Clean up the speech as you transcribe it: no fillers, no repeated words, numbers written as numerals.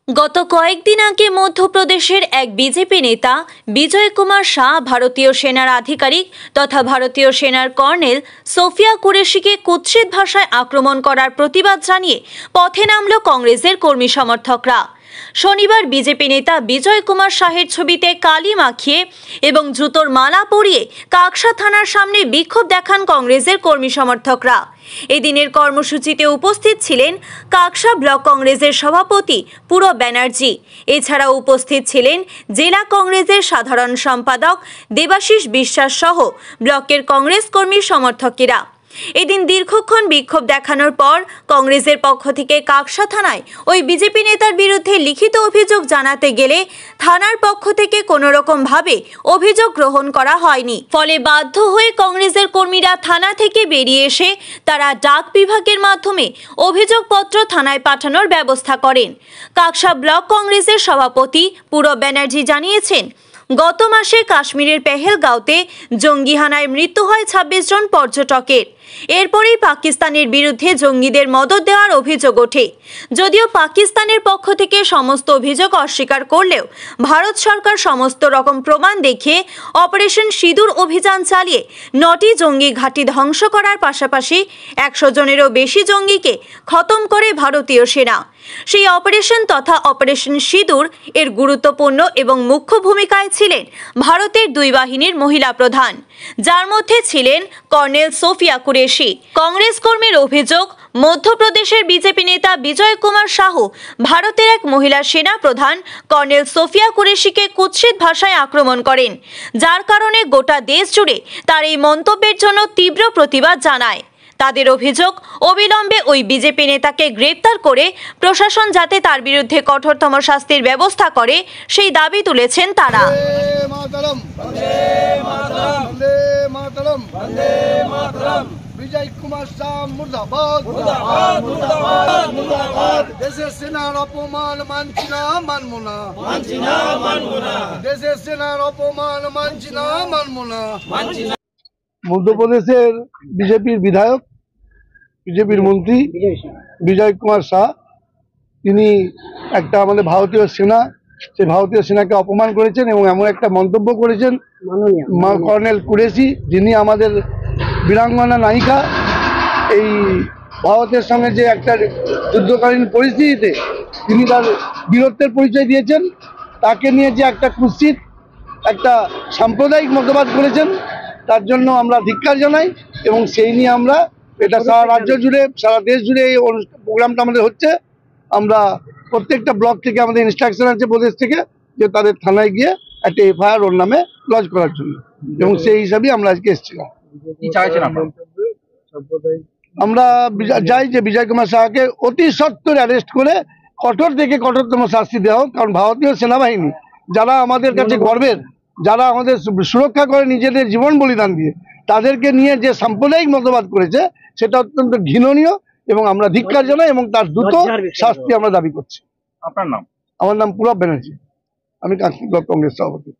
গত কয়েকদিন আগে মধ্যপ্রদেশের এক বিজেপি নেতা বিজয় কুমার শাহ ভারতীয় সেনার আধিকারিক তথা ভারতীয় সেনার কর্নেল সোফিয়া কুরেশিকে কুৎসিত ভাষায় আক্রমণ করার প্রতিবাদ জানিয়ে পথে নামল কংগ্রেসের কর্মী সমর্থকরা। শনিবার বিজেপি নেতা বিজয় কুমার শাহের ছবিতে কালি মাখিয়ে এবং জুতোর মালা পরিয়ে কাকসা থানার সামনে বিক্ষোভ দেখান কংগ্রেসের কর্মী সমর্থকরা। এদিনের কর্মসূচিতে উপস্থিত ছিলেন কাকসা ব্লক কংগ্রেসের সভাপতি পূরব ব্যানার্জি। এছাড়াও উপস্থিত ছিলেন জেলা কংগ্রেসের সাধারণ সম্পাদক দেবাশিস বিশ্বাস সহ ব্লকের কংগ্রেস কর্মী সমর্থকেরা। এদিন দীর্ঘক্ষণ বিক্ষোভ দেখানোর পর কংগ্রেসের পক্ষ থেকে কাকসা থানায় ওই বিজেপি নেতার বিরুদ্ধে লিখিত অভিযোগ জানাতে গেলে থানার পক্ষ থেকে কোনো রকম ভাবে অভিযোগ গ্রহণ করা হয়নি। ফলে বাধ্য হয়ে কংগ্রেসের কর্মীরা থানা থেকে বেরিয়ে এসে তারা ডাক বিভাগের মাধ্যমে অভিযোগপত্র থানায় পাঠানোর ব্যবস্থা করেন। কাকসা ব্লক কংগ্রেসের সভাপতি পূরব ব্যানার্জি জানিয়েছেন, গত মাসে কাশ্মীরের পেহেলগাঁওতে জঙ্গি হানায় মৃত্যু হয় ২৬ জন পর্যটকের। এরপরেই পাকিস্তানের বিরুদ্ধে জঙ্গিদের মদদ দেওয়ার অভিযোগ ওঠে। যদিও পাকিস্তানের পক্ষ থেকে সমস্ত অভিযোগ অস্বীকার করলেও ভারত সরকার সমস্ত রকম প্রমাণ দেখিয়ে অপারেশন সিঁদুর অভিযান চালিয়ে ৯টি জঙ্গি ঘাঁটি ধ্বংস করার পাশাপাশি ১০০ জনেরও বেশি জঙ্গিকে খতম করে ভারতীয় সেনা। সেই অপারেশন তথা অপারেশন সিঁদুর এর গুরুত্বপূর্ণ এবং মুখ্য ভূমিকায় ছিলেন ভারতের দুই বাহিনীর মহিলা প্রধান, যার মধ্যে ছিলেন কর্নেল সোফিয়া কুরেশি। কংগ্রেস কর্মীর অভিযোগ, মধ্যপ্রদেশের বিজেপি নেতা বিজয় কুমার শাহ ভারতের এক মহিলা সেনা প্রধান কর্নেল সোফিয়া কুরেশিকে কুৎসিত ভাষায় আক্রমণ করেন, যার কারণে গোটা দেশ জুড়ে তার এই মন্তব্যের জন্য তীব্র প্রতিবাদ জানায়। তাদের অভিযোগ, অবিলম্বে ওই বিজেপি নেতাকে গ্রেপ্তার করে প্রশাসন যাতে তার বিরুদ্ধে কঠোরতম শাস্তির ব্যবস্থা করে সেই দাবি তুলেছেন তারা। বিজয় কুমার শাহ মুর্দাবাদ, মুর্দাবাদ, মুর্দাবাদ, মুর্দাবাদ। দেশের সেনার অপমান মানছি না, মানবো না, মানছি না, মানবো না। দেশের সেনার অপমান মানছি না, মানবো না, মানছি না। মধ্যপ্রদেশের বিজেপির বিধায়ক, বিজেপির মন্ত্রী বিজয় কুমার শাহ, তিনি একটা আমাদের ভারতীয় সেনা, সেই ভারতীয় সেনাকে অপমান করেছেন এবং এমন একটা মন্তব্য করেছেন কর্নেল কুরেশি, যিনি আমাদের বীরাঙ্গনা নায়িকা। এই ভারতের সঙ্গে যে একটা যুদ্ধকালীন পরিস্থিতিতে তিনি তার বীরত্বের পরিচয় দিয়েছেন, তাকে নিয়ে যে একটা কুৎসিত একটা সাম্প্রদায়িক মতবাদ করেছেন, তার জন্য আমরা ধিক্কার জানাই এবং সেই নিয়ে আমরা এটা সারা রাজ্য জুড়ে, সারা দেশ জুড়ে এই প্রোগ্রামটা আমাদের হচ্ছে। আমরা প্রত্যেকটা ব্লক থেকে আমাদের ইনস্ট্রাকশন আছে প্রদেশ থেকে যে তাদের থানায় গিয়ে একটা এফআইআর ওর নামে লজ করার জন্য, এবং সেই হিসাবে আমরা আজকে এসেছিলাম। আমরা চাই যে বিজয় কুমার শাহকে অতি সত্বর অ্যারেস্ট করে কঠোর থেকে কঠোরতম শাস্তি দেওয়া হোক, কারণ ভারতীয় সেনাবাহিনী যারা আমাদের কাছে গর্বের, যারা আমাদের সুরক্ষা করে নিজেদের জীবন বলিদান দিয়ে, তাদেরকে নিয়ে যে সাম্প্রদায়িক মতবাদ করেছে সেটা অত্যন্ত ঘৃণনীয় এবং আমরা ধিক্কার জানাই এবং তার দ্রুত শাস্তি আমরা দাবি করছি। আপনার নাম? আমার নাম পূরব ব্যানার্জি, আমি কাকসা ব্লক কংগ্রেস সভাপতি।